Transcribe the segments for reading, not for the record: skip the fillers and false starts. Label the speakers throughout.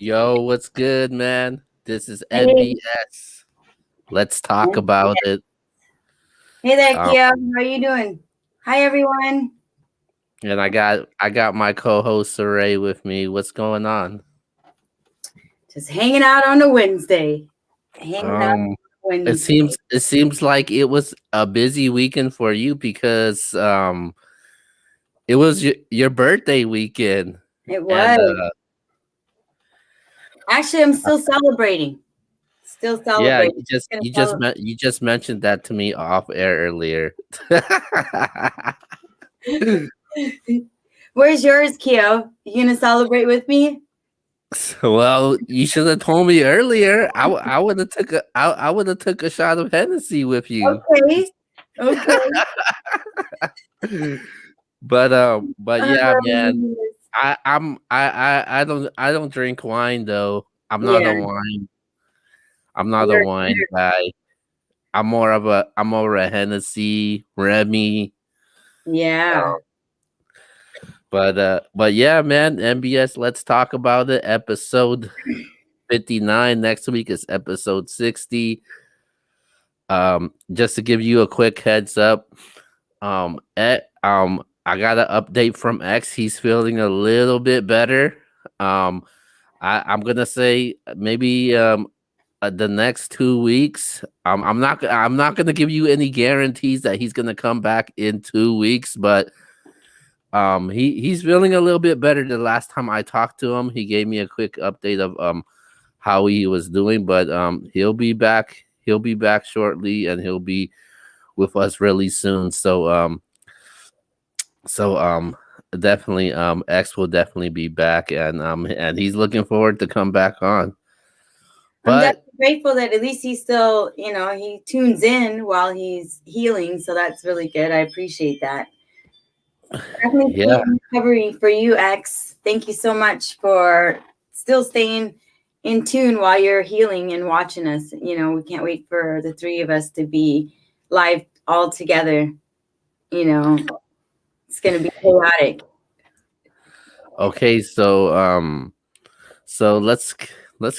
Speaker 1: Yo, what's good, man? This is
Speaker 2: Hey,
Speaker 1: NBS. Let's talk about it.
Speaker 2: hey there,
Speaker 1: Um,
Speaker 2: Keo. How are you doing? Hi, everyone.
Speaker 1: and I got my co-host Siray with me. What's going on?
Speaker 2: Just hanging out on a Wednesday. Hanging out
Speaker 1: Um,
Speaker 2: on a
Speaker 1: it
Speaker 2: Wednesday.
Speaker 1: seems like it was a busy weekend for you because it was your birthday weekend,
Speaker 2: It
Speaker 1: and
Speaker 2: was. Actually, I'm still celebrating. Still
Speaker 1: yeah,
Speaker 2: celebrating. Gonna celebrate.
Speaker 1: you just mentioned that to me off air earlier.
Speaker 2: Where's yours, Keo? You gonna celebrate with me?
Speaker 1: Well, you should have told me earlier. I would have I would have took a shot of Hennessy with you.
Speaker 2: Okay. Okay.
Speaker 1: But yeah, man.
Speaker 2: Yes.
Speaker 1: I don't drink wine though.
Speaker 2: Yeah.
Speaker 1: I'm not a
Speaker 2: You're,
Speaker 1: wine guy. I'm more a Hennessy, Remy.
Speaker 2: yeah.
Speaker 1: But yeah, man, MBS, let's talk about it. Episode 59. Next week is episode 60. Just to give you a quick heads up, I got an update from X. He's feeling a little bit better. Um, I'm gonna say maybe the next 2 weeks. I'm not gonna give you any guarantees that he's gonna come back in 2 weeks, but he's feeling a little bit better. The last time I talked to him, he gave me a quick update of how he was doing, but he'll be back. He'll be back shortly, and he'll be with us really soon. So definitely X will definitely be back, and he's looking forward to come back on.
Speaker 2: I'm
Speaker 1: But
Speaker 2: definitely grateful that at least he still, he tunes in while he's healing. So that's really good. I appreciate that. Definitely
Speaker 1: yeah,
Speaker 2: speed recovery for you, X. Thank you so much for still staying in tune while you're healing and watching us. We can't wait for the three of us to be live all together. You know, it's going to be chaotic.
Speaker 1: okay, so let's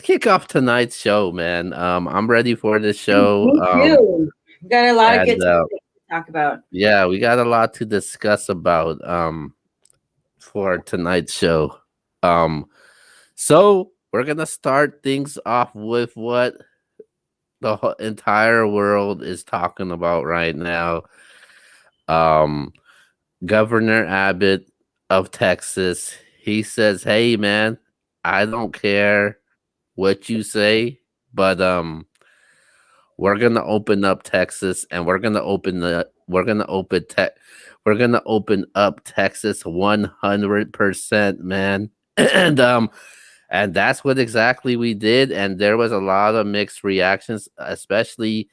Speaker 1: kick off tonight's show, man. I'm ready for this show.
Speaker 2: Me too. We've got a lot of
Speaker 1: And
Speaker 2: good topics to talk about.
Speaker 1: yeah, we got a lot to discuss about for tonight's show. Um, so we're gonna start things off with what the entire world is talking about right now. Um, Governor Abbott of Texas, he says, "Hey, man, I don't care what you say, but we're gonna open up Texas, and we're gonna open up Texas 100%, man." And that's what exactly we did, and there was a lot of mixed reactions, especially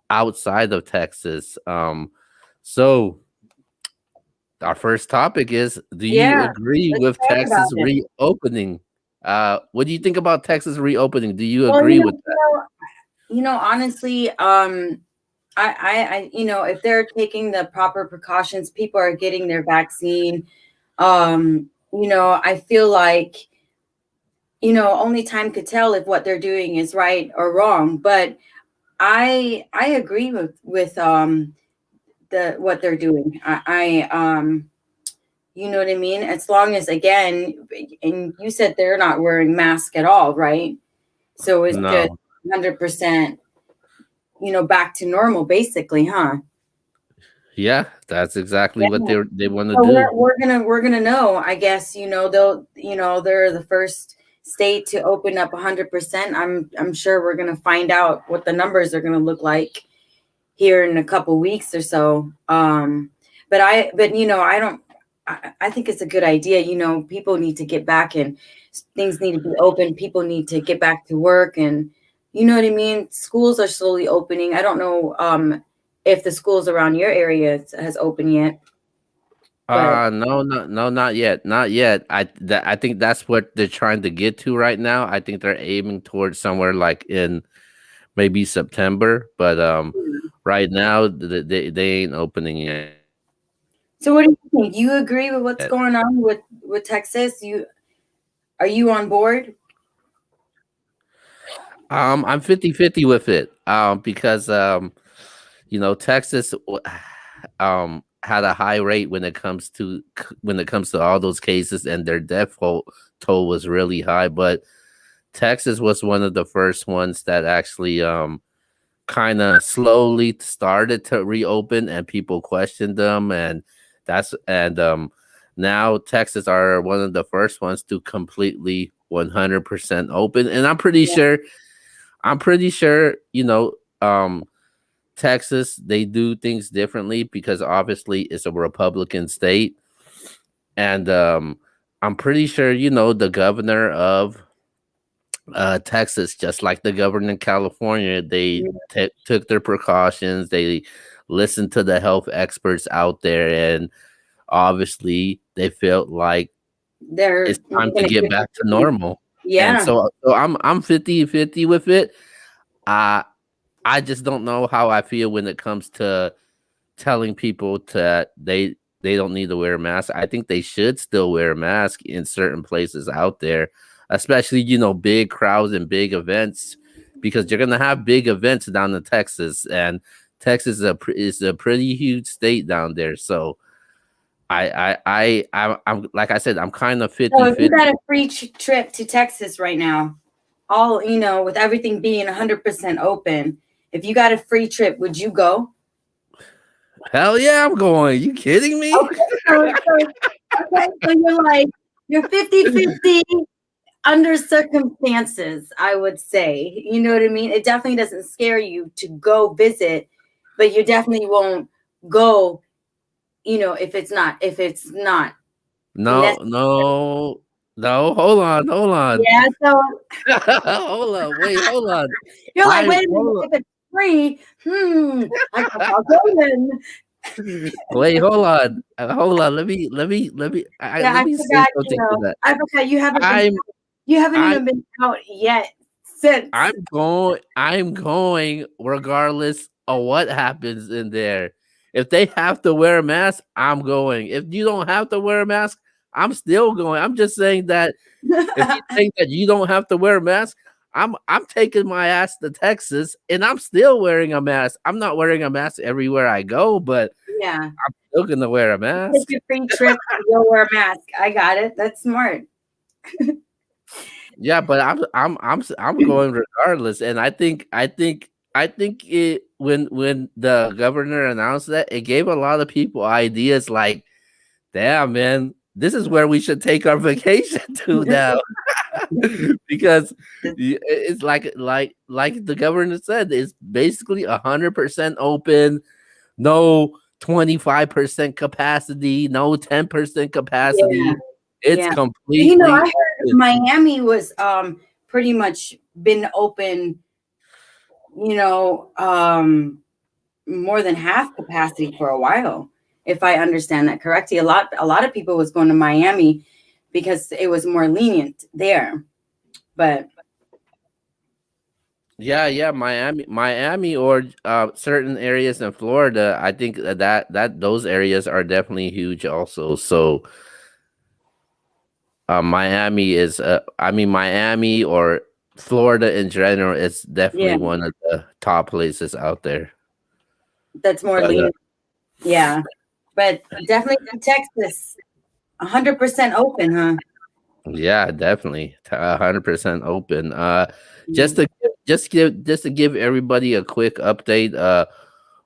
Speaker 1: outside of Texas. So our first topic is: do you
Speaker 2: Yeah,
Speaker 1: agree
Speaker 2: let's
Speaker 1: with
Speaker 2: talk about
Speaker 1: Texas
Speaker 2: it.
Speaker 1: reopening? What do you think about Texas reopening? Do you
Speaker 2: Well,
Speaker 1: agree with that?
Speaker 2: honestly, if they're taking the proper precautions, people are getting their vaccine. I feel like, only time could tell if what they're doing is right or wrong. But I agree with the what they're doing. You know what I mean? As long as, again, and you said they're not wearing masks at all, right? So it's just
Speaker 1: No.
Speaker 2: 100%, back to normal, basically, huh?
Speaker 1: Yeah, that's exactly
Speaker 2: Yeah.
Speaker 1: what they want to
Speaker 2: So
Speaker 1: do.
Speaker 2: we're gonna know, I guess. They're the first state to open up 100%. I'm sure we're gonna find out what the numbers are gonna look like here in a couple weeks or so. But I don't. I think it's a good idea. People need to get back, and things need to be open. People need to get back to work, and you know what I mean. Schools are slowly opening. I don't know if the schools around your area has opened yet, but
Speaker 1: No, no, not yet, not yet. I think that's what they're trying to get to right now. I think they're aiming towards somewhere like in maybe September, but right now they ain't opening yet.
Speaker 2: so what do you think? You agree with what's going on with Texas? Are you on board?
Speaker 1: I'm 50-50 with it. Because Texas had a high rate when it comes to all those cases, and their toll was really high. But Texas was one of the first ones that actually kind of slowly started to reopen, and people questioned them, and that's and now Texas are one of the first ones to completely 100% open. And I'm pretty sure, Texas, they do things differently because obviously it's a Republican state. And I'm pretty sure, the governor of Texas, just like the governor in California, they took their precautions. They listened to the health experts out there, and obviously they felt like
Speaker 2: They're
Speaker 1: it's time to
Speaker 2: gonna
Speaker 1: get
Speaker 2: give
Speaker 1: back to normal. And
Speaker 2: yeah.
Speaker 1: so I'm 50-50 with it. Uh I just don't know how I feel when it comes to telling people to they don't need to wear a mask. I think they should still wear a mask in certain places out there, especially big crowds and big events, because you're gonna have big events down in Texas, and Texas is a pretty huge state down there. So I'm like I said, I'm kind of
Speaker 2: So if you
Speaker 1: 50-50.
Speaker 2: got a free trip to Texas right now, all with everything being 100% open, if you got a free trip, would you go?
Speaker 1: Hell yeah, I'm going. You kidding me?
Speaker 2: Okay, so you're 50-50 under circumstances, I would say. You know what I mean? It definitely doesn't scare you to go visit, but you definitely won't go, if it's not
Speaker 1: No,
Speaker 2: necessary.
Speaker 1: no, no. Hold on.
Speaker 2: Yeah, so
Speaker 1: Hold on, wait, hold on.
Speaker 2: you're like,
Speaker 1: I
Speaker 2: wait a minute,
Speaker 1: hold
Speaker 2: if it's free, I guess I'll go then.
Speaker 1: Wait, hold on.
Speaker 2: Yeah,
Speaker 1: Let
Speaker 2: I
Speaker 1: me say
Speaker 2: forgot,
Speaker 1: something to that.
Speaker 2: I forgot
Speaker 1: I'm
Speaker 2: you haven't
Speaker 1: I
Speaker 2: even been out yet since.
Speaker 1: I'm going regardless of what happens in there. If they have to wear a mask, I'm going. If you don't have to wear a mask, I'm still going. I'm just saying that if you think that you don't have to wear a mask, I'm taking my ass to Texas and I'm still wearing a mask. I'm not wearing a mask everywhere I go, but
Speaker 2: Yeah.
Speaker 1: still gonna wear a
Speaker 2: Take
Speaker 1: mask.
Speaker 2: your free trip, you'll wear a mask. I got it. That's smart.
Speaker 1: Yeah, but I'm going regardless, and I think it when the governor announced that, it gave a lot of people ideas like, damn man, this is where we should take our vacation to now. Because it's like the governor said, it's basically 100% open, no 25% capacity, no 10%
Speaker 2: Yeah,
Speaker 1: capacity. It's
Speaker 2: yeah. I
Speaker 1: completely
Speaker 2: heard
Speaker 1: open.
Speaker 2: Miami was pretty much been open, you know, um more than half capacity for a while, if I understand that correctly. A lot of people was going to Miami because it was more lenient there. But
Speaker 1: Yeah, Miami, or certain areas in Florida. I think that those areas are definitely huge also. So Miami or Florida in general is definitely
Speaker 2: yeah,
Speaker 1: one of the top places out there.
Speaker 2: that's more
Speaker 1: But
Speaker 2: lenient. Yeah. But definitely Texas, 100% open, huh?
Speaker 1: yeah, definitely 100% open.
Speaker 2: Mm.
Speaker 1: Just to give everybody a quick update.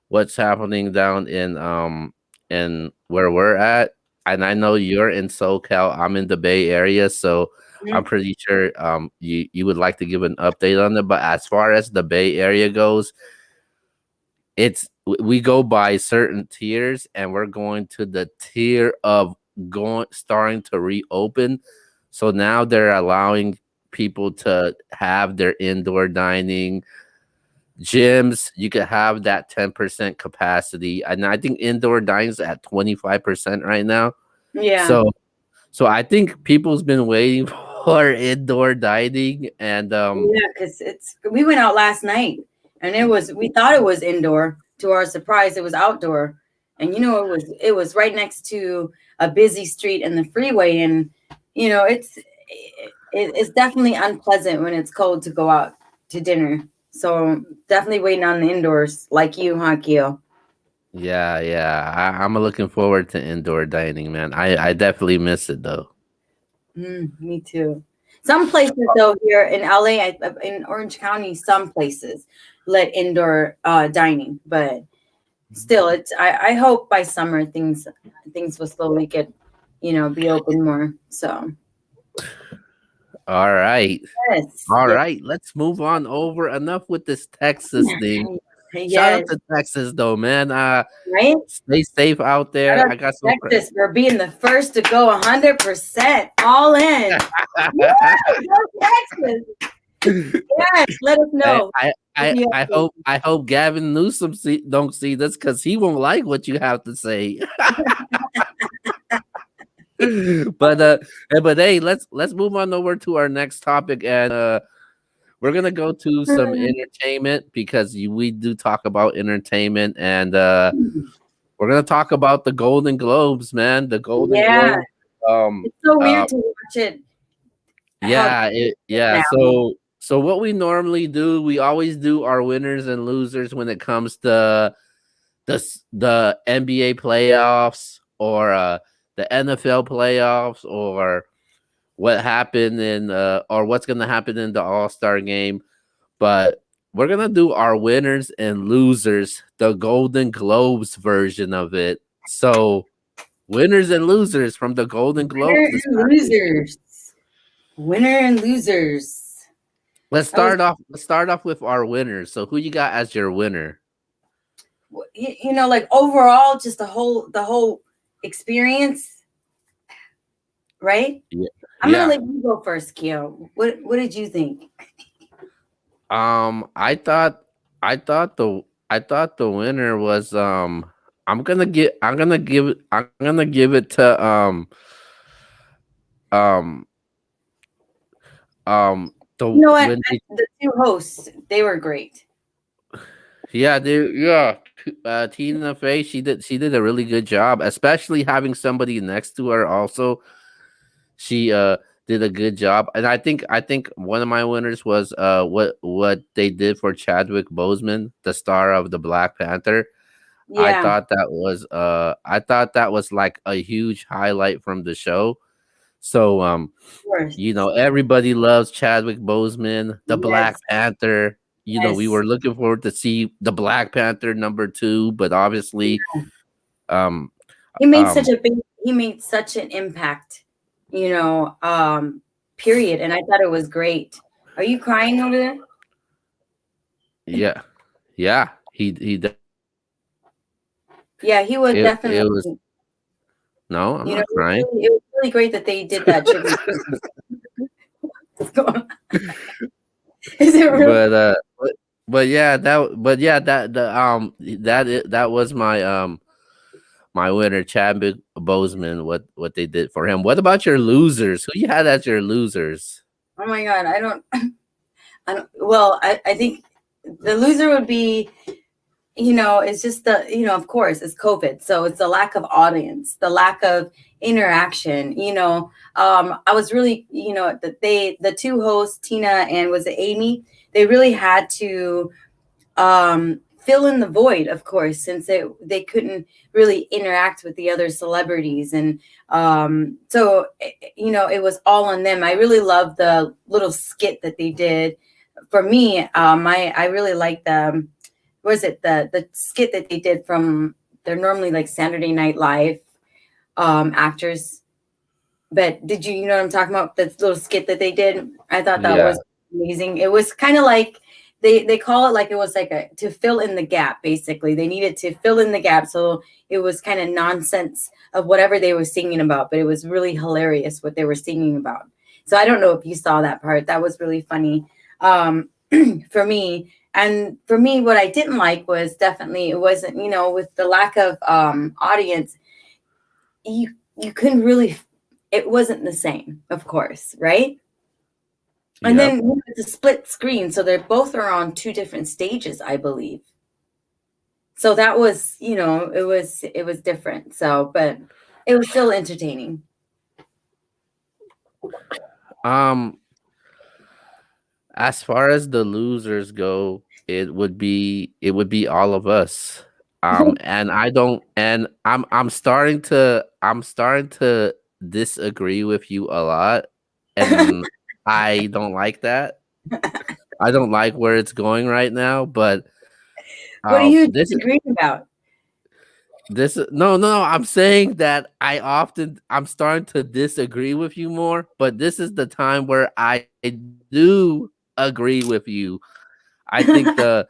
Speaker 1: What's happening down in where we're at. And I know you're in SoCal. I'm in the Bay Area, so I'm
Speaker 2: Mhm.
Speaker 1: pretty sure you would like to give an update on it. But as far as the Bay Area goes, we go by certain tiers, and we're going to the tier of going starting to reopen. So now they're allowing people to have their indoor dining. Gyms, you could have that 10% capacity. And I think indoor dining's at 25% right now.
Speaker 2: Yeah.
Speaker 1: So I think people's been waiting for indoor dining, and
Speaker 2: Yeah, because we went out last night and we thought it was indoor. To our surprise, it was outdoor. And it was right next to a busy street and the freeway. And it's definitely unpleasant when it's cold to go out. to dinner. So definitely waiting on the indoors, like you, huh, Keo?
Speaker 1: Yeah, yeah. I'm looking forward to indoor dining, man. I definitely miss it though.
Speaker 2: Me too. Some places though here in LA, in Orange County, some places let indoor dining, but still, it's I hope by summer things will slowly get, be open more. So
Speaker 1: All right.
Speaker 2: yes,
Speaker 1: All
Speaker 2: yes,
Speaker 1: right. Let's move on over. Enough with this Texas thing. Shout out
Speaker 2: yes,
Speaker 1: to Texas though, man.
Speaker 2: right.
Speaker 1: Stay safe out
Speaker 2: Shout
Speaker 1: there.
Speaker 2: out
Speaker 1: I got
Speaker 2: to
Speaker 1: some
Speaker 2: Texas for being the first to go 100% all in. Woo! Go Texas! Yes, let us
Speaker 1: I,
Speaker 2: know.
Speaker 1: I
Speaker 2: Keep
Speaker 1: I
Speaker 2: me
Speaker 1: I
Speaker 2: updated.
Speaker 1: hope I hope Gavin Newsom don't see this because he won't like what you have to say. but but hey, let's move on over to our next topic, and we're gonna go to some entertainment because we do talk about entertainment, and we're gonna talk about the Golden Globes, man. The Golden
Speaker 2: Yeah,
Speaker 1: Globes. Um,
Speaker 2: it's so
Speaker 1: uh,
Speaker 2: weird to watch it. How
Speaker 1: yeah.
Speaker 2: now?
Speaker 1: So what we normally do, we always do our winners and losers when it comes to the NBA playoffs or the NFL playoffs or what happened in or what's gonna happen in the All-Star game. But we're gonna do our winners and losers, the Golden Globes version of it. So winners and losers from the Golden Globes
Speaker 2: Winner
Speaker 1: this
Speaker 2: and
Speaker 1: past week.
Speaker 2: losers. Winner and losers. That was,
Speaker 1: Let's start off with our winners. So who you got as your winner?
Speaker 2: like overall, just the whole experience, right?
Speaker 1: Yeah.
Speaker 2: I'm gonna
Speaker 1: Yeah.
Speaker 2: let you go first, Keo. What did you think?
Speaker 1: I thought I thought the winner was I'm gonna give it to um the
Speaker 2: You know what?
Speaker 1: when they
Speaker 2: The two hosts, they were great.
Speaker 1: yeah Tina Fey, she did a really good job, especially having somebody next to her also. She did a good job, and I think one of my winners was what they did for Chadwick Boseman, the star of the Black Panther.
Speaker 2: Yeah, of
Speaker 1: I thought that was like a huge highlight from the show. So
Speaker 2: course.
Speaker 1: you know, everybody loves Chadwick Boseman, the Black
Speaker 2: Yes,
Speaker 1: Panther. You know, we
Speaker 2: yes.
Speaker 1: were looking forward to see the Black Panther number 2, but obviously um um
Speaker 2: He made such an impact, you know, period. And I thought it was great. Are you crying over there?
Speaker 1: yeah. Yeah, he
Speaker 2: Yeah, he was
Speaker 1: it was
Speaker 2: definitely,
Speaker 1: no, I'm not crying.
Speaker 2: it was really great that they did that tribute. Is it really?
Speaker 1: But but yeah, that was my winner, Chadwick Boseman. What they did for him. What about your losers? Who you had as your losers?
Speaker 2: Oh my God, well, I think the loser would be, it's just of course, it's COVID. So it's the lack of audience, the lack of interaction. I was really, the two hosts, Tina and was it Amy, they really had to fill in the void, of course, since they couldn't really interact with the other celebrities. And so, it was all on them. I really love the little skit that they did. For me, I really like the was it the skit that they did from, they're normally like Saturday Night Live actors. But did you know what I'm talking about? That little skit that they did. I thought that
Speaker 1: Yeah,
Speaker 2: was amazing. It was kind of like they call it like it was like a to fill in the gap. Basically, they needed to fill in the gap, so it was kind of nonsense of whatever they were singing about. But it was really hilarious what they were singing about. So I don't know if you saw that part. That was really funny for me. And for me, what I didn't like was definitely it wasn't, with the lack of audience, you couldn't really, it wasn't the same, of course, right? And
Speaker 1: yep.
Speaker 2: then it's a split screen, so they're both are on two different stages, I believe. So that was, it was different. So, but it was still entertaining.
Speaker 1: Um, As far as the losers go, it would be all of us. And I don't and I'm starting to disagree with you a lot, and I don't like that. I don't like where it's going right now, but
Speaker 2: What are you
Speaker 1: this
Speaker 2: disagreeing about?
Speaker 1: this is no, I'm saying that I'm starting to disagree with you more, but this is the time where I do agree with you. I think the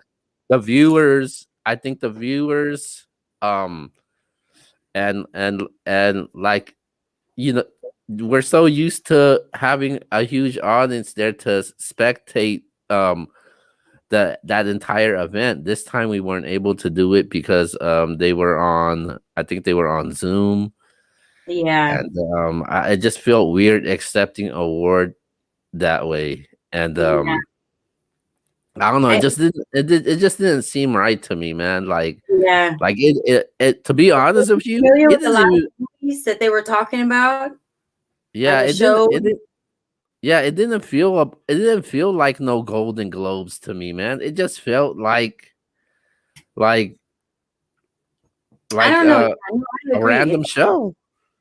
Speaker 1: viewers and like, you know, we're so used to having a huge audience there to spectate that entire event. This time we weren't able to do it because they were on, I think they were on Zoom,
Speaker 2: Yeah,
Speaker 1: and it just felt weird accepting award that way. And
Speaker 2: yeah,
Speaker 1: I don't know, it
Speaker 2: I,
Speaker 1: just didn't seem right to me, man.
Speaker 2: yeah.
Speaker 1: Like it to be honest with you,
Speaker 2: Familiar
Speaker 1: it
Speaker 2: with the
Speaker 1: doesn't
Speaker 2: last
Speaker 1: even,
Speaker 2: movies that they were talking about
Speaker 1: yeah,
Speaker 2: and the show?
Speaker 1: it didn't feel like no Golden Globes to me, man. It just felt like
Speaker 2: I
Speaker 1: like
Speaker 2: don't know. Yeah, no, I
Speaker 1: a
Speaker 2: agree.
Speaker 1: random show.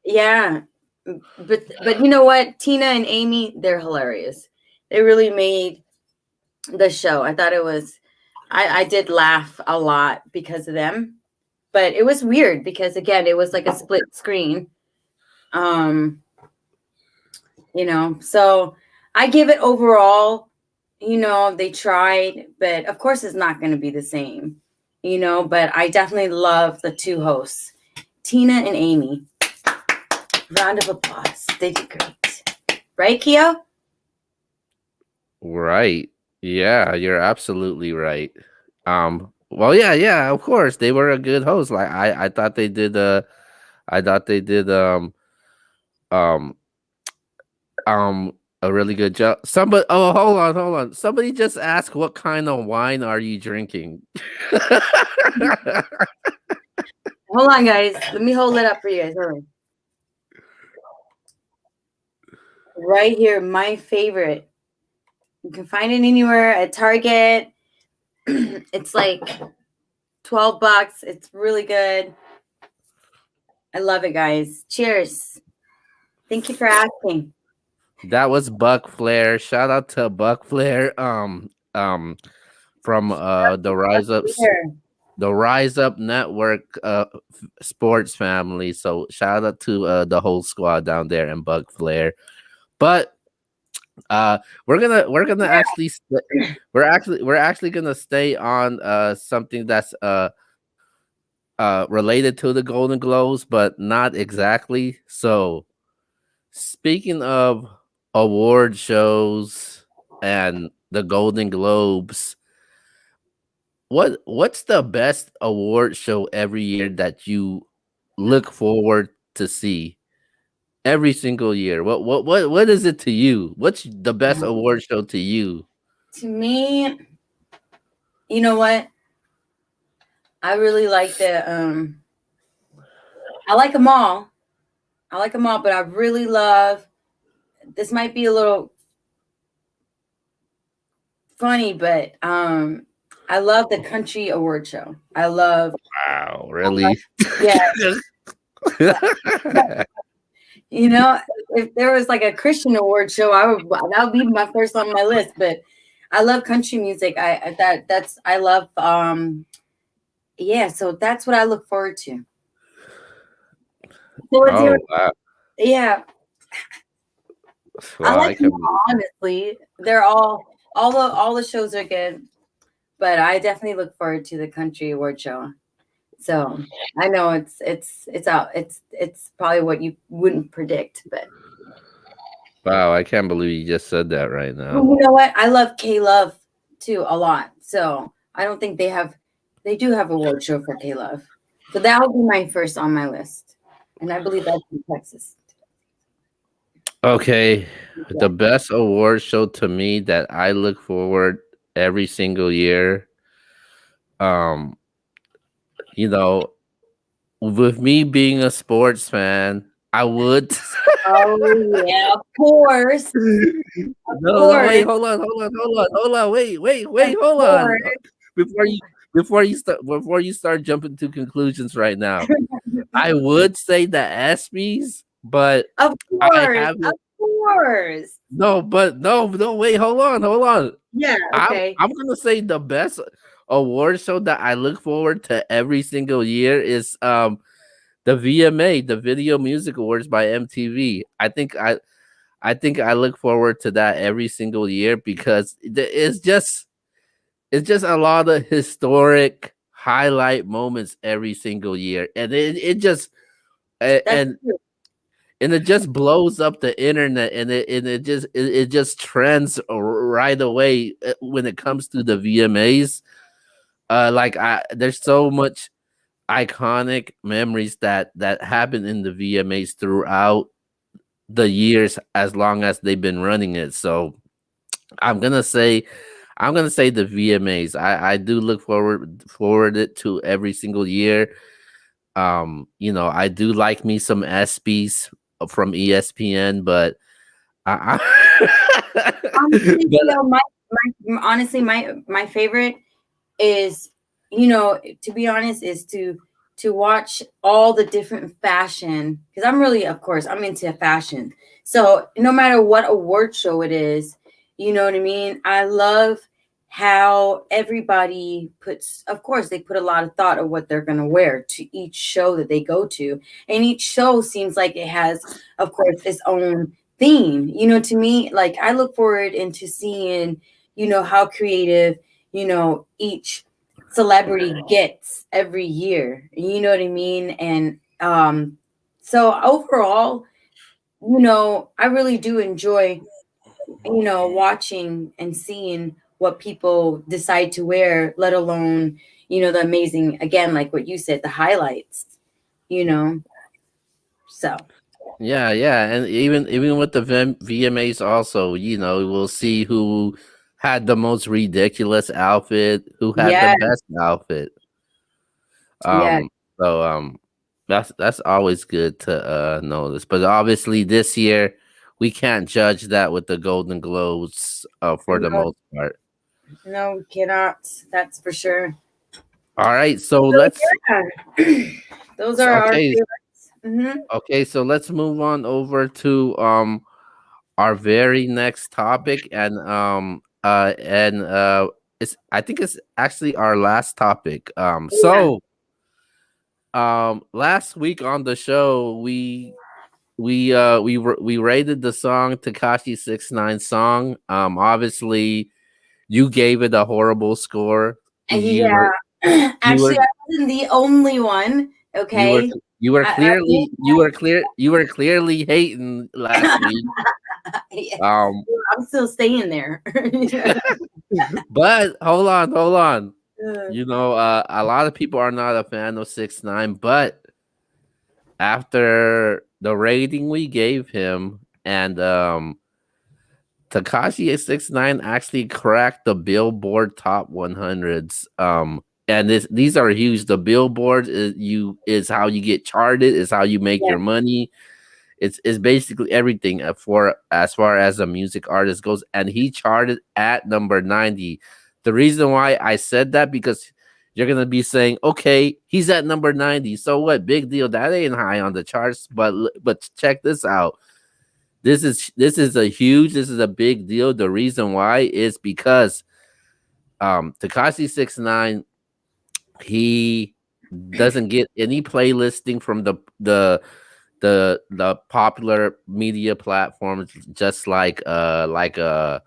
Speaker 2: Yeah, but you know what? Tina and Amy, they're hilarious. They really made the show. I thought it was. I did laugh a lot because of them, but it was weird because again, it was like a split screen. Um, so I give it overall. They tried, but of course, it's not going to be the same. But I definitely love the two hosts, Tina and Amy. Round of applause. They did great. Right, Keo?
Speaker 1: Right. Yeah, you're absolutely right. Well, yeah, of course. They were a good host. Like I thought they did um a really good job. Somebody, oh, hold on. Somebody just asked, what kind of wine are you drinking?
Speaker 2: Hold on, guys. Let me hold it up for you guys. Hold on. Right here, my favorite. You can find it anywhere at Target. It's like $12. It's really good. I love it, guys. Cheers. Thank you for asking.
Speaker 1: That was Buck Flair. Shout out to Buck Flair. From
Speaker 2: Here.
Speaker 1: the Rise Up Network sports family. So shout out to the whole squad down there and Buck Flair. But uh we're gonna actually we're actually gonna stay on something that's related to the Golden Globes, but not exactly. So speaking of award shows and the Golden Globes, what's the best award show every year that you look forward to see every single year? What is it to you? What's the best award show to you?
Speaker 2: To me, you know what? I really like I like them all. I like them all, but I really love, this might be a little funny, but I love the country award show.
Speaker 1: Wow,
Speaker 2: I love
Speaker 1: really?
Speaker 2: yeah, yeah. If there was like a Christian award show, that would be my first on my list. But I love country music. I love yeah. So that's what I look forward to. So it's
Speaker 1: Oh wow,
Speaker 2: yeah. I
Speaker 1: wow!
Speaker 2: like
Speaker 1: I
Speaker 2: them
Speaker 1: can
Speaker 2: all, honestly. They're all the shows are good, but I definitely look forward to the country award show. So I know it's out. It's probably what you wouldn't predict, but
Speaker 1: wow! I can't believe you just said that right
Speaker 2: well,
Speaker 1: now.
Speaker 2: you know what? I love K Love too a lot. So I don't think they do have a award show for K Love. So that would be my first on my list, and I believe that's in Texas.
Speaker 1: Okay,
Speaker 2: Yeah.
Speaker 1: the best award show to me that I look forward every single year. Um, you know, with me being a sports fan, I would.
Speaker 2: Oh yeah, of course, of
Speaker 1: No, wait,
Speaker 2: course,
Speaker 1: wait,
Speaker 2: of
Speaker 1: hold on.
Speaker 2: course.
Speaker 1: Before you before you start jumping to conclusions right now, I would say the ESPYS, but
Speaker 2: Of
Speaker 1: I
Speaker 2: course, of
Speaker 1: haven't.
Speaker 2: course.
Speaker 1: No, but no, wait, hold on.
Speaker 2: Yeah, okay.
Speaker 1: I'm gonna say the best award show that I look forward to every single year is the VMA, the Video Music Awards by MTV. I think I look forward to that every single year because it's just a lot of historic highlight moments every single year, and it just a-
Speaker 2: That's true.
Speaker 1: and it just blows up the internet, and it just trends right away when it comes to the VMAs. Like there's so much iconic memories that happen in the VMAs throughout the years as long as they've been running it. So I'm gonna say I'm gonna say the VMAs. I do look forward it to every single year. You know, I do like me some ESPYs from ESPN, but
Speaker 2: Honestly,
Speaker 1: but
Speaker 2: honestly, my favorite is, you know, to be honest, is to watch all the different fashion, because I'm really, of course, I'm into fashion. So no matter what award show it is, you know what I mean? I love how everybody puts, of course, they put a lot of thought of what they're going to wear to each show that they go to. And each show seems like it has, of course, its own theme. You know, to me, like I look forward into seeing, you know, how creative, you know, each celebrity gets every year. You know what I mean? And so overall, you know, I really do enjoy, you know, watching and seeing what people decide to wear, let alone, you know, the amazing, again, like what you said, the highlights, you know. So
Speaker 1: yeah, and even with the VMAs, also, you know, we'll see who had the most ridiculous outfit, who had the
Speaker 2: yeah,
Speaker 1: best outfit.
Speaker 2: yeah,
Speaker 1: Um, so that's always good to notice. But obviously, this year we can't judge that with the Golden Globes for the
Speaker 2: no,
Speaker 1: most part.
Speaker 2: no, we cannot. That's for sure.
Speaker 1: All right, so
Speaker 2: So
Speaker 1: let's
Speaker 2: yeah, those are our
Speaker 1: okay,
Speaker 2: favorites. Hmm.
Speaker 1: so let's move on over to our very next topic, and it's I think it's actually our last topic.
Speaker 2: Yeah.
Speaker 1: Last week on the show we rated the song Takashi 69 song. Obviously you gave it a horrible score. You
Speaker 2: Yeah.
Speaker 1: were you
Speaker 2: Actually,
Speaker 1: were
Speaker 2: I wasn't the only one.
Speaker 1: you were
Speaker 2: Okay. I
Speaker 1: you were clearly hating last week.
Speaker 2: yeah,
Speaker 1: Um
Speaker 2: I'm still staying there.
Speaker 1: but hold on.
Speaker 2: Uh,
Speaker 1: You know, a lot of people are not a fan of 6ix9ine, but after the rating we gave him and Takashi 69 actually cracked the Billboard Top 100s. And these are huge. The Billboard is how you get charted, is how you make
Speaker 2: yeah,
Speaker 1: your money. It's basically everything for as far as a music artist goes. And he charted at number 90. The reason why I said that because you're gonna be saying, okay, he's at number 90. So what? Big deal. That ain't high on the charts. But check this out. This is a big deal. The reason why is because Takashi 69 he doesn't get any playlisting from the popular media platforms, just like a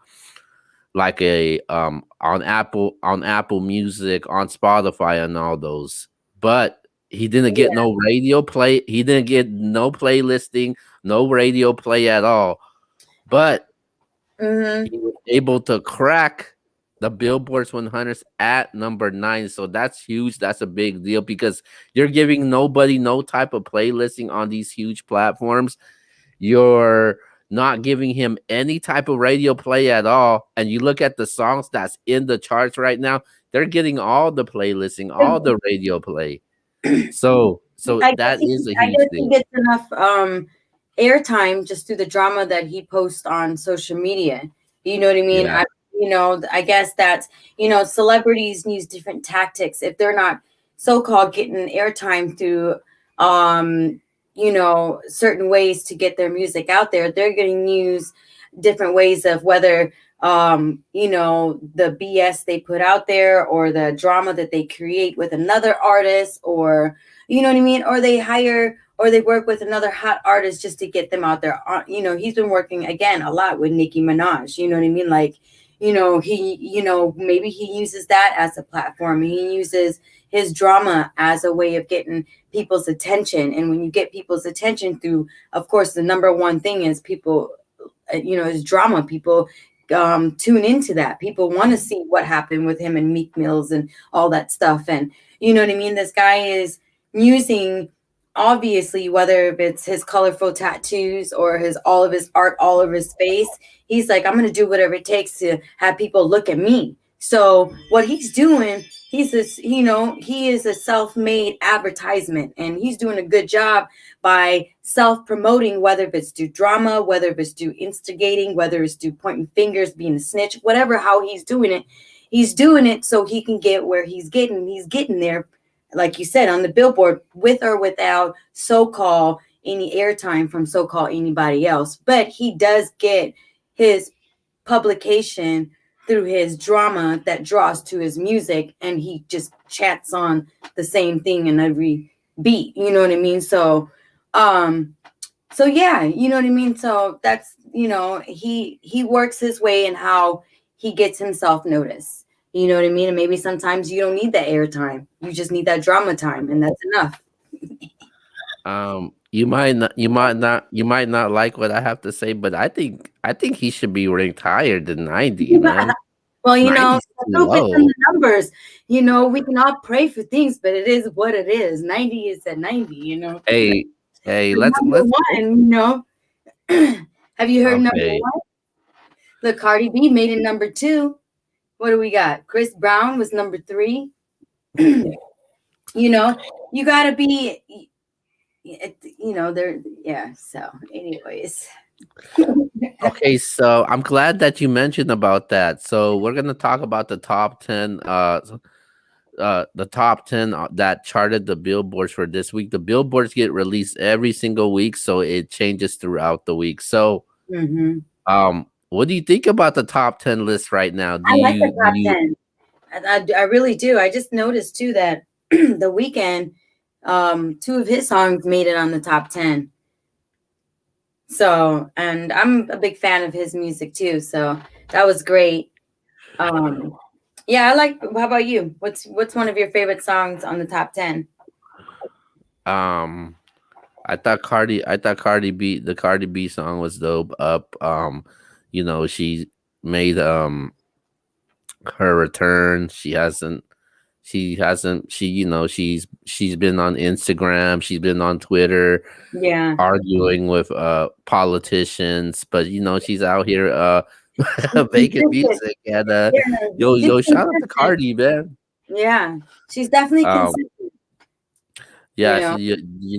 Speaker 1: on Apple Music, on Spotify, and all those. But he didn't get
Speaker 2: yeah.
Speaker 1: no radio play. He didn't get no playlisting, no radio play at all. But
Speaker 2: Hmm.
Speaker 1: he was able to crack the Billboard's 100s at number 9. So that's huge. That's a big deal because you're giving nobody no type of playlisting on these huge platforms. You're not giving him any type of radio play at all. And you look at the songs that's in the charts right now, they're getting all the playlisting, all the radio play. So
Speaker 2: I guess
Speaker 1: that
Speaker 2: he,
Speaker 1: is a
Speaker 2: I
Speaker 1: huge
Speaker 2: guess he
Speaker 1: deal.
Speaker 2: gets enough airtime just through the drama that he posts on social media. You know what I mean?
Speaker 1: Yeah.
Speaker 2: I guess that, celebrities use different tactics if they're not so-called getting airtime through, certain ways to get their music out there. They're going to use different ways of whether, the BS they put out there or the drama that they create with another artist, or, you know what I mean? Or they hire or they work with another hot artist just to get them out there. He's been working again a lot with Nicki Minaj. You know what I mean? Like, maybe he uses that as a platform. He uses his drama as a way of getting people's attention. And when you get people's attention through, of course, the number one thing is people, is drama. People tune into that. People want to see what happened with him and Meek Mills and all that stuff. And you know what I mean? This guy is using, obviously, whether it's his colorful tattoos or his all of his art all over his face, he's like, I'm gonna do whatever it takes to have people look at me. So what he's doing, he's this, he is a self-made advertisement, and he's doing a good job by self-promoting, whether if it's through drama, whether if it's through instigating, whether it's through pointing fingers, being a snitch, whatever, how he's doing it so he can get where he's getting there, like you said, on the billboard, with or without so-called any airtime from so-called anybody else. But he does get his publication through his drama that draws to his music, and he just chats on the same thing in every beat. You know what I mean? So yeah, you know what I mean? So that's, he works his way in how he gets himself noticed. You know what I mean? And maybe sometimes you don't need that airtime. You just need that drama time, and that's enough.
Speaker 1: You might not like what I have to say, but I think he should be retired at 90, man.
Speaker 2: Well,
Speaker 1: 90's
Speaker 2: the
Speaker 1: too
Speaker 2: proof is in
Speaker 1: low.
Speaker 2: the numbers. We can all pray for things, but it is what it is. 90 is at 90.
Speaker 1: Hey, hey,
Speaker 2: The
Speaker 1: let's
Speaker 2: number
Speaker 1: let's
Speaker 2: one. Have you heard number
Speaker 1: okay.
Speaker 2: one? The Cardi B made it number two. What do we got? Chris Brown was number three. You gotta be, there. Yeah. So, anyways.
Speaker 1: Okay, so I'm glad that you mentioned about that. So we're gonna talk about the top 10 that charted the billboards for this week. The billboards get released every single week, so it changes throughout the week. So,
Speaker 2: Hmm.
Speaker 1: what do you think about the top 10 list right now? Do
Speaker 2: I like the
Speaker 1: you do
Speaker 2: top
Speaker 1: you
Speaker 2: 10. I really do. I just noticed too that the weekend, two of his songs made it on the top 10. So, and I'm a big fan of his music too. So that was great. Um, yeah, I like. How about you? What's one of your favorite songs on the top 10?
Speaker 1: um I thought Cardi B song was dope. She made her return. She's been on Instagram, she's been on Twitter
Speaker 2: Yeah.
Speaker 1: arguing with politicians, but she's out here
Speaker 2: She's
Speaker 1: making
Speaker 2: consistent.
Speaker 1: music, and
Speaker 2: Yeah, she's
Speaker 1: yo, shout out to
Speaker 2: consistent.
Speaker 1: Cardi, man.
Speaker 2: Yeah, she's definitely
Speaker 1: Um
Speaker 2: consistent. You
Speaker 1: yeah,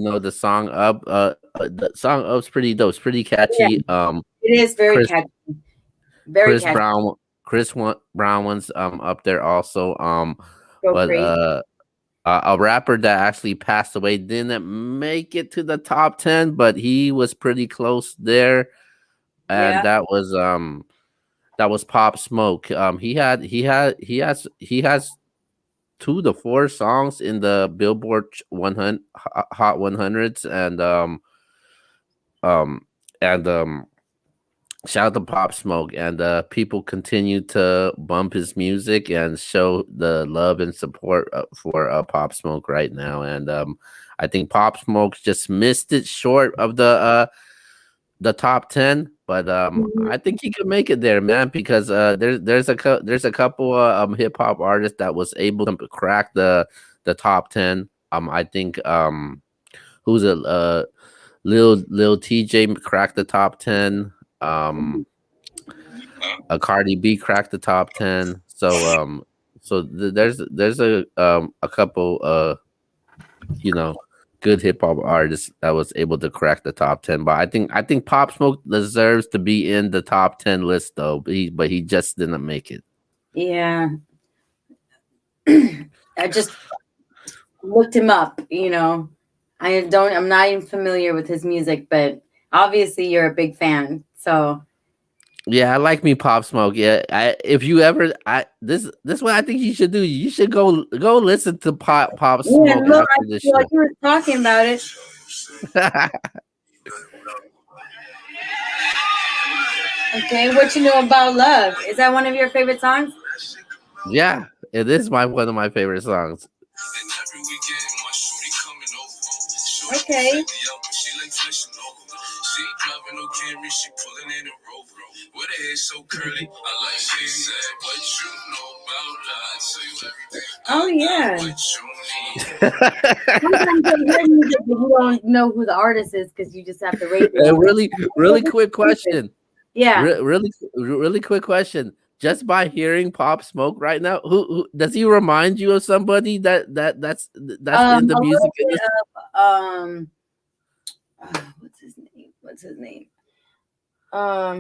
Speaker 2: know.
Speaker 1: the song up's pretty dope, it's pretty
Speaker 2: Yeah,
Speaker 1: catchy.
Speaker 2: it is very
Speaker 1: Chris
Speaker 2: catchy. Very
Speaker 1: Chris
Speaker 2: catchy.
Speaker 1: Brown Brown one's up there also.
Speaker 2: Go
Speaker 1: But
Speaker 2: crazy.
Speaker 1: a rapper that actually passed away didn't make it to the top 10, but he was pretty close there, and
Speaker 2: Yeah.
Speaker 1: that was Pop Smoke. He has 2 to 4 songs in the Billboard 100 Hot 100s, um and shout out to Pop Smoke, and people continue to bump his music and show the love and support for Pop Smoke right now. And I think Pop Smoke just missed it short of the top 10, but
Speaker 2: Mhm.
Speaker 1: I think he could make it there, man, because there's a couple hip hop artists that was able to crack the top 10. I think who's it? Lil TJ cracked the top 10. Um, a Cardi B cracked the top 10. So there's a couple you know good hip hop artist that was able to crack the top 10. But I think Pop Smoke deserves to be in the top 10 list though. But he just didn't make it.
Speaker 2: Yeah. I just looked him up, you know. I'm not even familiar with his music, but obviously you're a big fan. So
Speaker 1: Yeah, I like me Pop Smoke. Yeah, if you ever, this what I think you should do. You should go listen to Pop
Speaker 2: yeah,
Speaker 1: Smoke
Speaker 2: look, I
Speaker 1: after this
Speaker 2: feel like
Speaker 1: show.
Speaker 2: you were talking about it. Okay, what you know about love? Is that one of your favorite songs?
Speaker 1: Yeah, it is my one of my favorite songs.
Speaker 2: Okay. Oh yeah. Sometimes you'll hear music, but you don't know who the artist is because you just have the
Speaker 1: A
Speaker 2: radio.
Speaker 1: really quick question.
Speaker 2: Yeah.
Speaker 1: Really quick question. Just by hearing Pop Smoke right now, who does he remind you of somebody that's in the
Speaker 2: A
Speaker 1: music
Speaker 2: little bit
Speaker 1: industry?
Speaker 2: of what's his name? What's his name?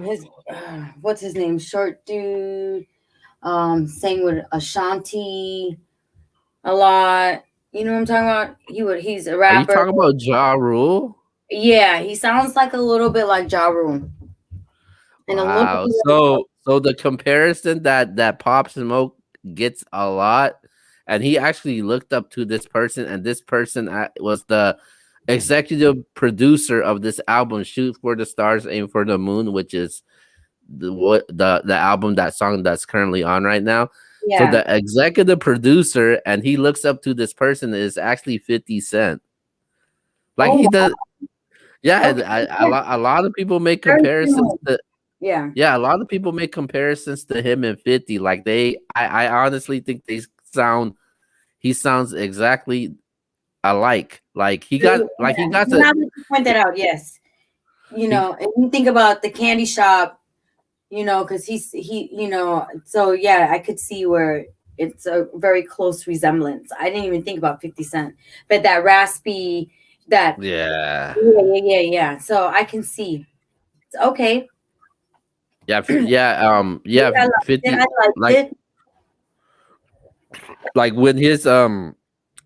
Speaker 2: His what's his name? Short dude. Sang with Ashanti a lot. You know what I'm talking about? He's a
Speaker 1: Are you
Speaker 2: rapper.
Speaker 1: talking about Ja Rule?
Speaker 2: Yeah, he sounds like a little bit like Ja Rule. And a little
Speaker 1: Wow.
Speaker 2: bit
Speaker 1: So the comparison that Pop Smoke gets a lot, and he actually looked up to this person, and this person was the executive producer of this album, "Shoot for the Stars, Aim for the Moon," which is the album, that song that's currently on right now. So
Speaker 2: yeah.
Speaker 1: the executive producer, and he looks up to this person, is actually 50 Cent. Like
Speaker 2: Oh,
Speaker 1: he does, yeah.
Speaker 2: okay.
Speaker 1: A
Speaker 2: Yeah,
Speaker 1: lot, a lot of people make
Speaker 2: very
Speaker 1: comparisons
Speaker 2: similar.
Speaker 1: to.
Speaker 2: Yeah.
Speaker 1: Yeah, a lot of people make comparisons to him and 50. Like I honestly think sound he sounds exactly alike. He
Speaker 2: Yeah.
Speaker 1: got
Speaker 2: Now that you point that out, yes. You
Speaker 1: he
Speaker 2: know, and you think about the candy shop, because so yeah, I could see where it's a very close resemblance. I didn't even think about 50 Cent, but that raspy, that,
Speaker 1: yeah.
Speaker 2: yeah. So I can see. Okay.
Speaker 1: Yeah,
Speaker 2: I liked it.
Speaker 1: 50,
Speaker 2: I liked
Speaker 1: like
Speaker 2: it.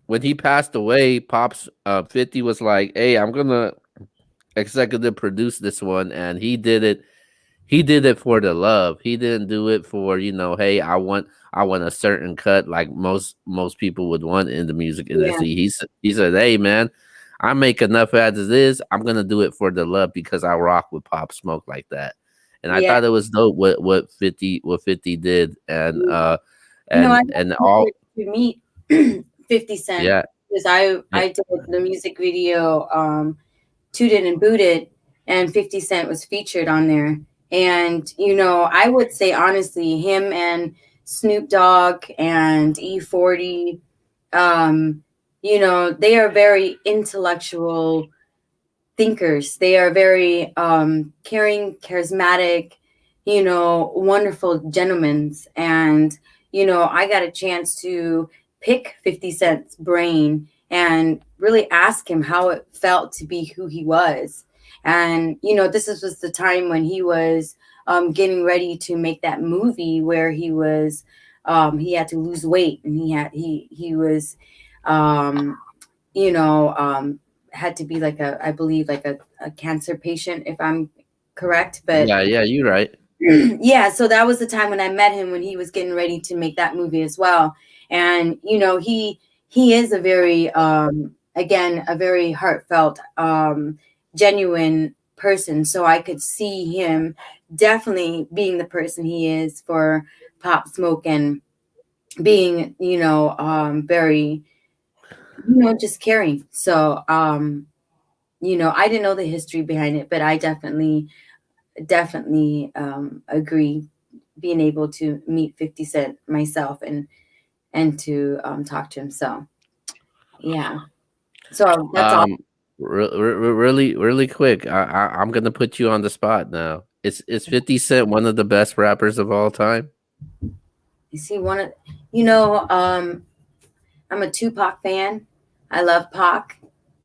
Speaker 1: when he passed away, Pops 50 was like, "Hey, I'm going to executive produce this one," and he did it for the love. He didn't do it for, hey, I want a certain cut like most people would want in the music
Speaker 2: Yeah.
Speaker 1: industry. He said, "Hey man, I make enough as it is. I'm gonna do it for the love because I rock with Pop Smoke like that." And I
Speaker 2: Yeah.
Speaker 1: thought it was dope what 50 did, and
Speaker 2: I
Speaker 1: and all.
Speaker 2: wanted to meet 50 Cent
Speaker 1: Yeah,
Speaker 2: because I did the music video Tooted and Booted, and 50 Cent was featured on there. And, I would say honestly, him and Snoop Dogg and E40, they are very intellectual thinkers. They are very caring, charismatic, wonderful gentlemen. And, I got a chance to pick 50 Cent's brain and really ask him how it felt to be who he was. And, was the time when he was getting ready to make that movie where he had to lose weight, and he was, um, you know, um, had to be like I believe like a cancer patient, if I'm correct. But
Speaker 1: yeah, you're right.
Speaker 2: yeah, so that was the time when I met him, when he was getting ready to make that movie as well. And he is a very again, a very heartfelt, genuine person. So I could see him definitely being the person he is for Pop Smoke, and being, very, just caring. So I didn't know the history behind it, but I definitely agree being able to meet 50 Cent myself, and to talk to him. So yeah, so that's all.
Speaker 1: Um, really, really quick. I'm gonna put you on the spot now. Is 50 Cent one of the best rappers of all time?
Speaker 2: You see, you know, I'm a Tupac fan. I love Pac.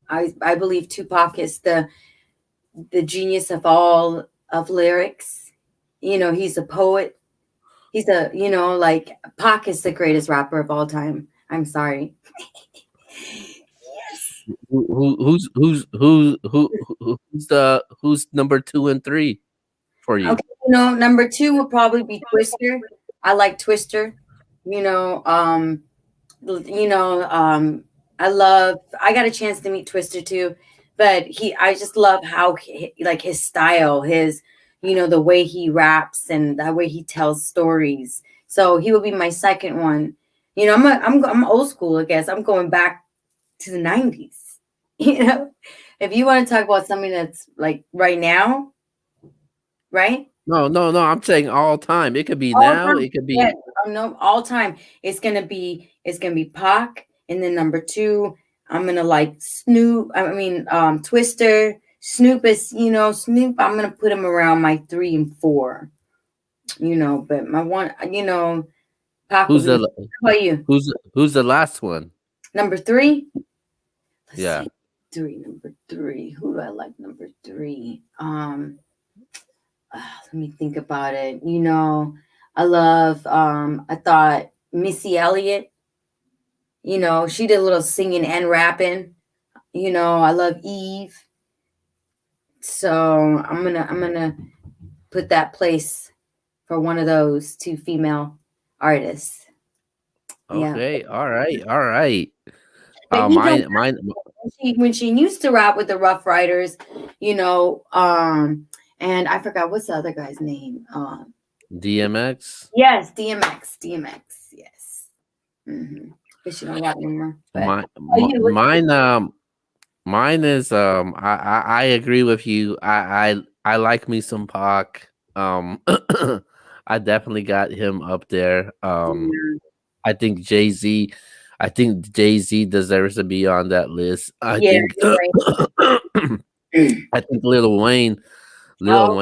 Speaker 2: I believe Tupac is the genius of all of lyrics. He's a poet. He's a, like Pac is the greatest rapper of all time. I'm sorry. Yes.
Speaker 1: Who's number 2 and 3 for you?
Speaker 2: Okay, number two would probably be Twister. I like Twister. You know, um, I got a chance to meet Twister too, but I just love how like his style, the way he raps and the way he tells stories. So he would be my second one. I'm old school, I guess. I'm going back to the 90s. You know, if you want to talk about something that's like right now, right?
Speaker 1: No. I'm saying all time. It could be
Speaker 2: All
Speaker 1: now.
Speaker 2: time.
Speaker 1: It could
Speaker 2: Yes.
Speaker 1: be
Speaker 2: Oh, no, all time. It's gonna be Pac, and then number two, I'm gonna like Snoop. I mean, Twister. Snoop is, Snoop. I'm gonna put him around my 3 and 4. But my one, Pac would
Speaker 1: who's
Speaker 2: be.
Speaker 1: the
Speaker 2: How about you?
Speaker 1: who's the last one?
Speaker 2: Number three. Let's
Speaker 1: Yeah.
Speaker 2: see. Number three. Who do I like? Number three. Let me think about it. I love. I thought Missy Elliott. She did a little singing and rapping. I love Eve. So I'm gonna put that place for one of those two female artists. Yeah,
Speaker 1: Okay. All right. All right.
Speaker 2: but
Speaker 1: Mine.
Speaker 2: when she used to rap with the Rough Riders, and I forgot what's the other guy's name.
Speaker 1: DMX.
Speaker 2: Yes, DMX, yes. But she don't rap anymore. But
Speaker 1: My,
Speaker 2: oh, you, what you
Speaker 1: mine. Mine is I agree with you. I like me some Pac. I definitely got him up there.
Speaker 2: think?
Speaker 1: I think Jay-Z I think Jay-Z deserves to be on that list. I
Speaker 2: Yeah,
Speaker 1: think
Speaker 2: you're right.
Speaker 1: I think Lil
Speaker 2: Oh,
Speaker 1: Wayne
Speaker 2: Lil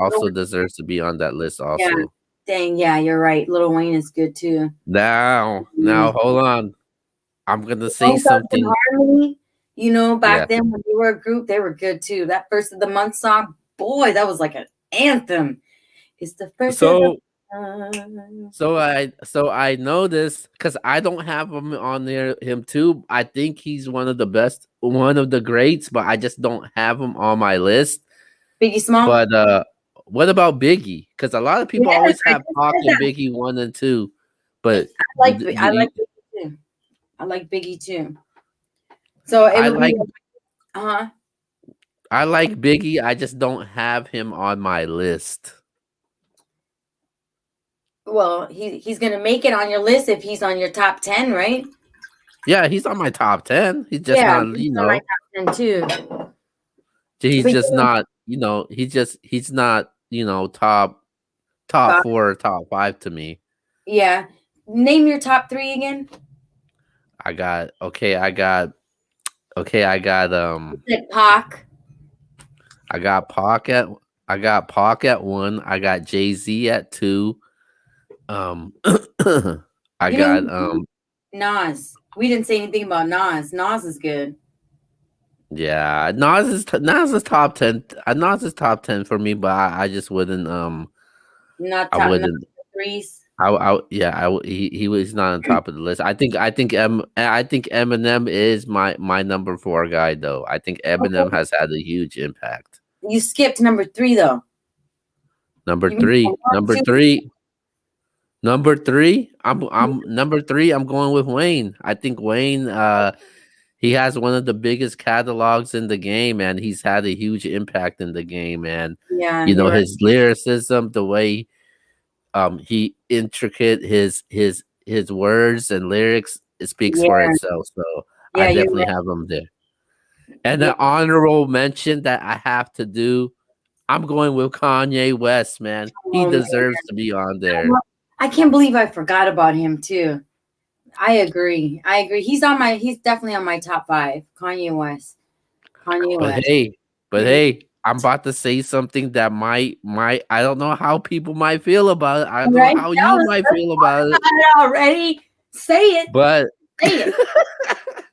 Speaker 1: also deserves to be on that list
Speaker 2: yeah.
Speaker 1: also.
Speaker 2: Dang, yeah, you're right. Lil Wayne is good too.
Speaker 1: Now hold on. I'm going to say
Speaker 2: Bone Thugs and
Speaker 1: something.
Speaker 2: Harmony,
Speaker 1: Yeah.
Speaker 2: back then when they were a group, they were good too. That first of the month song, boy, that was like an anthem. It's the first of the
Speaker 1: So
Speaker 2: month.
Speaker 1: I know this because I don't have him on there. Him too. I think he's one of the greats, but I just don't have him on my list.
Speaker 2: Biggie Small.
Speaker 1: But what about Biggie? Because a lot of people
Speaker 2: Yes,
Speaker 1: always
Speaker 2: I
Speaker 1: have
Speaker 2: just
Speaker 1: Pac
Speaker 2: said
Speaker 1: and
Speaker 2: that.
Speaker 1: Biggie 1 and 2. But
Speaker 2: I like Biggie too. I like Biggie too. So it
Speaker 1: I
Speaker 2: would be
Speaker 1: like
Speaker 2: uh-huh.
Speaker 1: I like Biggie. I just don't have him on my list.
Speaker 2: Well, he's gonna make it on your list if he's on your top 10, right?
Speaker 1: Yeah, he's on my top 10. He's just
Speaker 2: Yeah,
Speaker 1: not,
Speaker 2: he's on my top 10 too.
Speaker 1: he's
Speaker 2: But
Speaker 1: just not, he's not, top
Speaker 2: five,
Speaker 1: 4, top 5 to me.
Speaker 2: yeah. Name your top three again.
Speaker 1: I got okay, I got okay,
Speaker 2: You said Pac.
Speaker 1: I got Pac at I got Pac at 1, I got Jay-Z at 2. Um I
Speaker 2: You know,
Speaker 1: got
Speaker 2: Nas. We didn't say anything about Nas. Nas is good.
Speaker 1: yeah, Nas is top 10. Nas is top 10 for me, but I just wouldn't
Speaker 2: Not
Speaker 1: I
Speaker 2: top not
Speaker 1: wouldn't
Speaker 2: threes.
Speaker 1: yeah, he was not on top of the list. I think Eminem is my number 4 guy though. I think Eminem
Speaker 2: Okay.
Speaker 1: has had a huge impact.
Speaker 2: You skipped number three though.
Speaker 1: Number
Speaker 2: You went from
Speaker 1: 3,
Speaker 2: one,
Speaker 1: number
Speaker 2: two.
Speaker 1: 3, number 3. I'm number 3. I'm going with Wayne. I think Wayne he has one of the biggest catalogs in the game, and he's had a huge impact in the game. And
Speaker 2: Yeah, you're right.
Speaker 1: his lyricism, the way he intricate his words and lyrics, it speaks for
Speaker 2: Yeah,
Speaker 1: itself. So I
Speaker 2: yeah, you're
Speaker 1: definitely
Speaker 2: right.
Speaker 1: have him there. And
Speaker 2: Yeah.
Speaker 1: an honorable mention that I have to do, I'm going with Kanye West, man. He
Speaker 2: Um,
Speaker 1: deserves to be on there.
Speaker 2: I can't believe I forgot about him too. I agree. He's definitely on my top five. Kanye West. Kanye
Speaker 1: But
Speaker 2: West.
Speaker 1: hey, but
Speaker 2: Mhm.
Speaker 1: hey, I'm about to say something that might I don't know how people might feel about it. I don't know
Speaker 2: Right?
Speaker 1: how you might
Speaker 2: Let's
Speaker 1: feel
Speaker 2: talk
Speaker 1: about it.
Speaker 2: about it already. Say it.
Speaker 1: But
Speaker 2: Say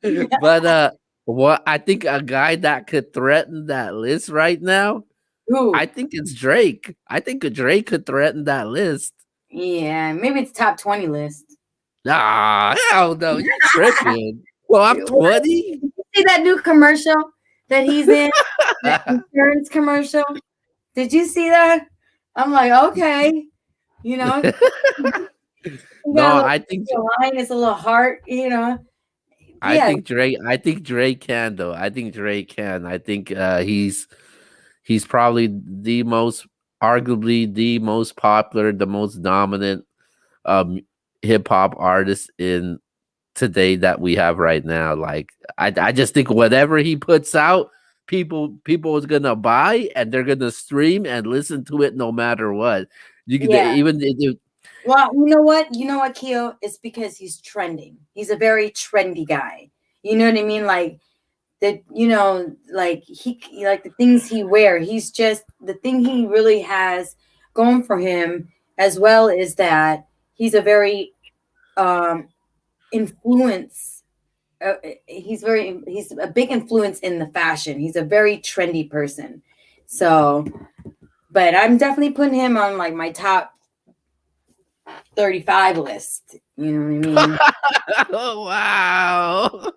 Speaker 2: it.
Speaker 1: but what I think a guy that could threaten that list right now, I
Speaker 2: Who?
Speaker 1: think it's Drake. I think Drake could threaten that list.
Speaker 2: Yeah, maybe it's top 20 list.
Speaker 1: Nah, hell no, you tripping. Well, I'm
Speaker 2: What?
Speaker 1: 20.
Speaker 2: Did you see that new commercial that he's in? That insurance commercial? Did you see that? I'm like, okay, you know, he got a
Speaker 1: No,
Speaker 2: little line, it's a little heart, Yeah,
Speaker 1: I think Drake can though. I think Drake can. I think he's probably the most arguably the most popular, the most dominant um hip hop artist in today that we have right now. Like I just think whatever he puts out, people is gonna buy and they're gonna stream and listen to it no matter what. You could
Speaker 2: yeah.
Speaker 1: even
Speaker 2: Well, you know what? You know what, Keo? It's because he's trending. He's a very trendy guy. You know what I mean? Like that, like he like the things he wear. He's just the thing he really has going for him as well is that he's a very um influence he's a big influence in the fashion. He's a very trendy person. So, but I'm definitely putting him on like my top 35 list. You know what I mean?
Speaker 1: oh wow.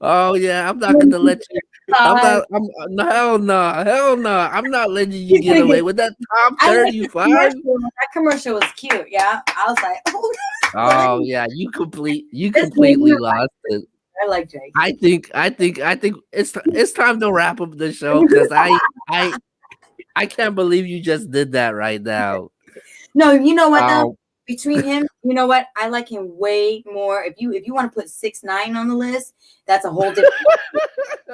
Speaker 1: Oh yeah, I'm not gonna let you. I'm
Speaker 2: Five.
Speaker 1: not. I'm no, hell no, hell no. I'm not letting you get away with that top
Speaker 2: I like the
Speaker 1: 35.
Speaker 2: commercial. That commercial was cute. Yeah, I was like, oh,
Speaker 1: Oh yeah, you
Speaker 2: this made me
Speaker 1: completely lost it.
Speaker 2: I like Drake.
Speaker 1: I think it's time to wrap up the show because I can't believe you just did that right now.
Speaker 2: No, you know what though?
Speaker 1: Um,
Speaker 2: Between him, you know what? I like him way more. If you want to put 6ix9ine on the list, that's a whole different.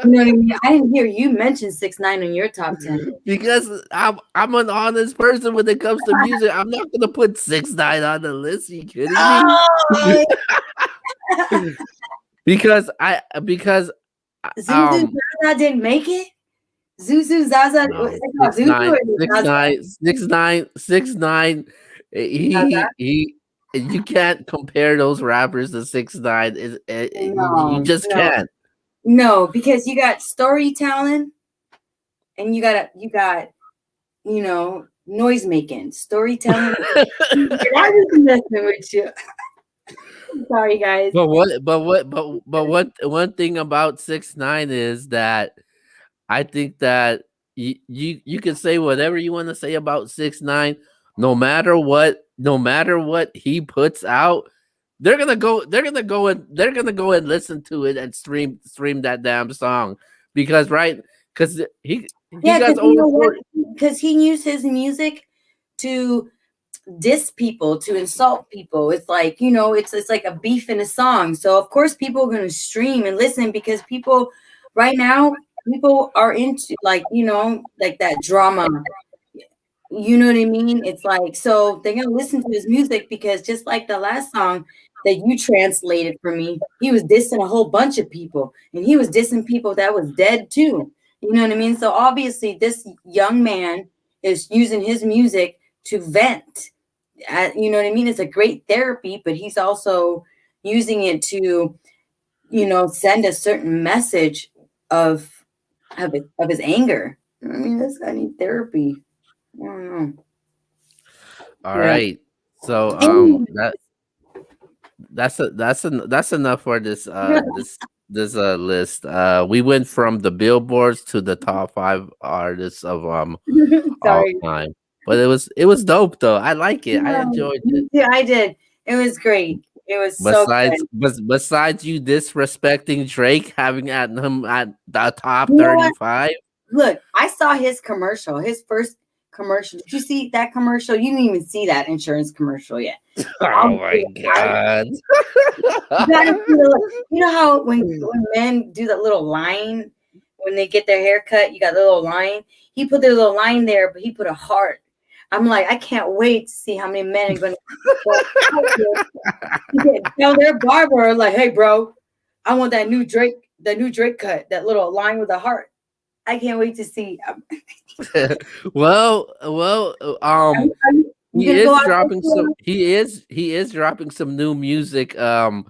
Speaker 2: You know what I mean? I didn't hear you mention 6ix9ine in your top 10.
Speaker 1: because I'm an honest person when it comes to music. I'm not gonna put 6ix9ine on the list. You kidding me?
Speaker 2: Oh,
Speaker 1: because
Speaker 2: Zuzu Zaza didn't make it. Zuzu Zaza,
Speaker 1: no,
Speaker 2: Zuzu or Zaza?
Speaker 1: 6ix9ine.
Speaker 2: Zaza?
Speaker 1: He. You can't compare those rappers to 6ix9ine. You
Speaker 2: No,
Speaker 1: just
Speaker 2: no,
Speaker 1: can't.
Speaker 2: no, because you got storytelling and noise making, storytelling. I was messing with you. Sorry, guys.
Speaker 1: One thing about 6ix9ine is that I think that you can say whatever you want to say about 6ix9ine. No matter what he puts out, they're gonna go and listen to it and stream that damn song because because he
Speaker 2: Yeah,
Speaker 1: got
Speaker 2: because you
Speaker 1: over
Speaker 2: know what?
Speaker 1: 40.
Speaker 2: Because he used his music to diss people, to insult people. It's like, it's like a beef in a song. So of course people are gonna stream and listen because people right now, people are into like that drama. You know what I mean? It's like, so they're gonna listen to his music because just like the last song that you translated for me, he was dissing a whole bunch of people, and he was dissing people that was dead too. You know what I mean? So obviously, this young man is using his music to vent. You know what I mean? It's a great therapy, but he's also using it to, send a certain message of of his anger. I mean, this guy needs therapy. I don't know.
Speaker 1: All
Speaker 2: Yeah.
Speaker 1: right, so
Speaker 2: Anyway,
Speaker 1: that's enough for this list. We went from the billboards to the top 5 artists of all
Speaker 2: sorry.
Speaker 1: time, but it was dope though. I like it. I
Speaker 2: No,
Speaker 1: enjoyed it.
Speaker 2: me too. I did. It was great. It was so good.
Speaker 1: Besides you disrespecting Drake, having at him at the top
Speaker 2: You know what?
Speaker 1: 35.
Speaker 2: Look, I saw his commercial, his first commercial. Did you see that commercial? You didn't even see that insurance commercial yet.
Speaker 1: Oh my god.
Speaker 2: You gotta see you know how when men do that little line when they get their hair cut, you got the little line. He put the little line there, but he put a heart. I'm like, I can't wait to see how many men are going to tell their barber, like, hey, bro, I want that new Drake cut, that little line with a heart. I can't wait to see.
Speaker 1: well,
Speaker 2: You gonna go out
Speaker 1: he is dropping some new music
Speaker 2: there?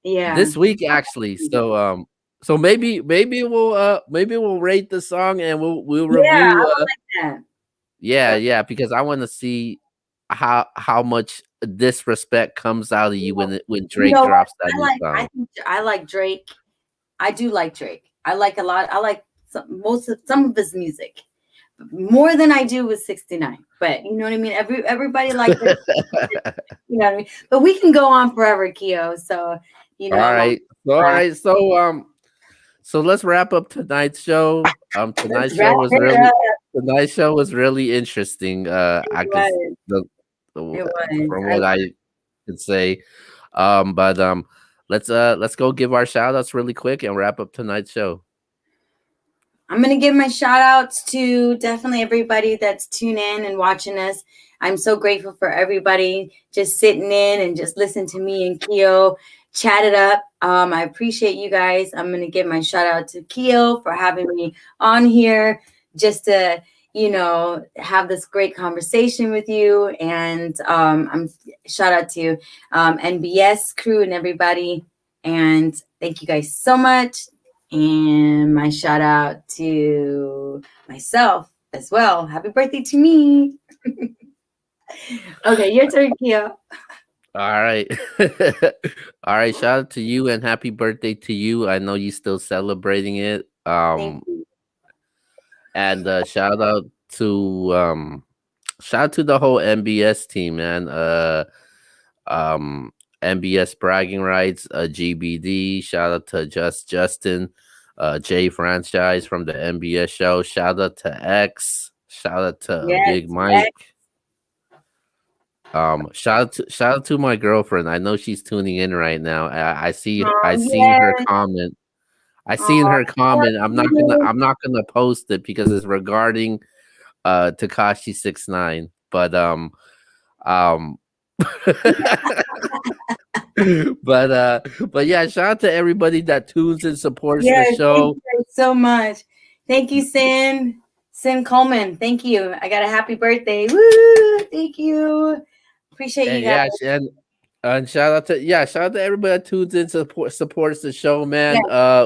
Speaker 2: Yeah.
Speaker 1: this week actually. So So maybe we'll rate the song and we'll
Speaker 2: Yeah, I
Speaker 1: review.
Speaker 2: would like that.
Speaker 1: Yeah, yeah, because I want to see how much disrespect comes out of you when
Speaker 2: You
Speaker 1: Drake
Speaker 2: know what?
Speaker 1: drops that new
Speaker 2: I
Speaker 1: song.
Speaker 2: think I like Drake. I do like Drake. I like a lot. I like some of his music more than I do with 69. But you know what I mean. Everybody likes it. You know what I mean. But we can go on forever, Keo. So you know
Speaker 1: All
Speaker 2: I'm on
Speaker 1: right, all
Speaker 2: that.
Speaker 1: right. So let's wrap up tonight's show.
Speaker 2: Let's wrap it up.
Speaker 1: Tonight's show was really interesting.
Speaker 2: It
Speaker 1: I could
Speaker 2: was.
Speaker 1: the,
Speaker 2: It was.
Speaker 1: from
Speaker 2: I
Speaker 1: what
Speaker 2: love
Speaker 1: I could say. But let's go give our shout outs really quick and wrap up tonight's show.
Speaker 2: I'm going to give my shout outs to definitely everybody that's tuning in and watching us. I'm so grateful for everybody just sitting in and just listen to me and Keo chat it up. I appreciate you guys. I'm going to give my shout out to Keo for having me on here just to, have this great conversation with you. And I'm shout out to NBS crew and everybody. And thank you guys so much. And my shout out to myself as well. Happy birthday to me. Okay, your turn, Kia.
Speaker 1: All right. All right. Shout out to you and happy birthday to you. I know you still celebrating it.
Speaker 2: Thank you.
Speaker 1: And shout out to the whole MBS team, man. Um MBS bragging rights, GBD, shout out to Justin, J franchise from the MBS show. Shout out to X, shout out to
Speaker 2: Yes,
Speaker 1: Big Mike. Shout out to my girlfriend. I know she's tuning in right now. I seen her
Speaker 2: yes.
Speaker 1: comment. I seen
Speaker 2: Oh,
Speaker 1: her comment. I'm not gonna post it because it's regarding Takashi 69. Um but yeah, shout out to everybody that tunes and supports the
Speaker 2: yes, thank
Speaker 1: show.
Speaker 2: you guys so much. Thank you, Sin Coleman. Thank you. I got a happy birthday. Woo! Thank you. Appreciate you
Speaker 1: And
Speaker 2: guys.
Speaker 1: yeah, and shout out to everybody that tunes in supports the show,
Speaker 2: Yeah.
Speaker 1: man.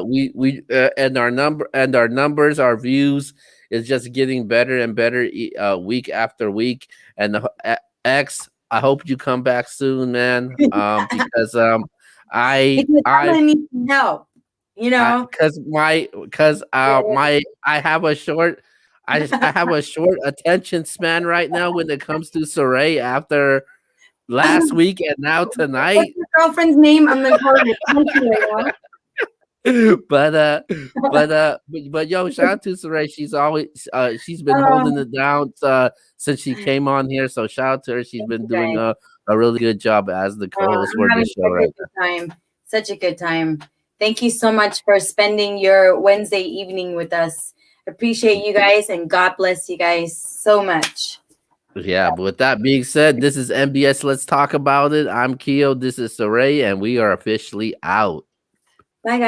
Speaker 1: We and our numbers, our views is just getting better and better week after week. And X, I hope you come back soon, man. Because
Speaker 2: Because I'm
Speaker 1: I
Speaker 2: gonna need some help. You know.
Speaker 1: I have a short I have a short attention span right now when it comes to Siray after last week and now
Speaker 2: What's
Speaker 1: tonight.
Speaker 2: your girlfriend's name? I'm gonna call her attention right now.
Speaker 1: but but yo, shout out to Saray. She's been holding it down since she came on here. So shout out to her. She's been doing
Speaker 2: Guys.
Speaker 1: a really good job as the co-host
Speaker 2: I'm
Speaker 1: for
Speaker 2: having
Speaker 1: this show
Speaker 2: such a
Speaker 1: right
Speaker 2: good time. Such a good time. Thank you so much for spending your Wednesday evening with us. Appreciate you guys and God bless you guys so much.
Speaker 1: now. Yeah, but with that being said, this is MBS. Let's talk about it. I'm Keo. This is Saray, and we are officially out.
Speaker 2: Bye, guys.